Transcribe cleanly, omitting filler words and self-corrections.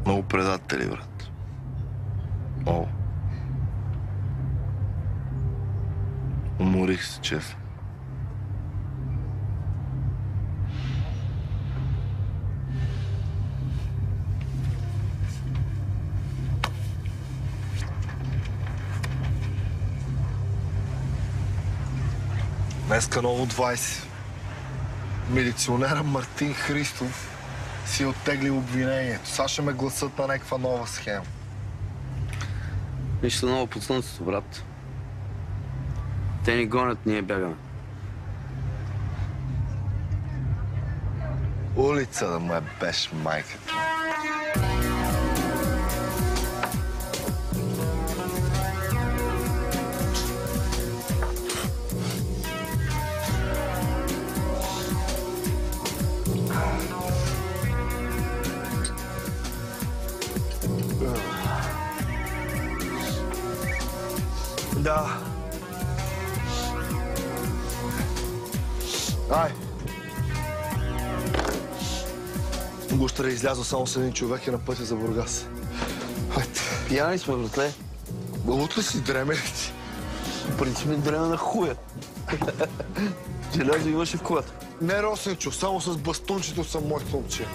Много предатели, брат. Много. Уморих се, честно. Днеска ново 20. Милиционера Мартин Христов си оттегли обвинението. Сега ще ме гласат на някаква нова схема. Нищо ново под слънцето, брат. Те ни гонят, ние бягаме. Улица да ме беше майката. Да. Ай! Гущера излязъл само с един човек и на пътя за Бургас. Хайде. Пияни сме, братле. Лут ли си, дреме ли ти? В принцип ми дреме на хуя. Желязо имаше в колата. Не, Росенчо, само с бастунчето съм моето момче.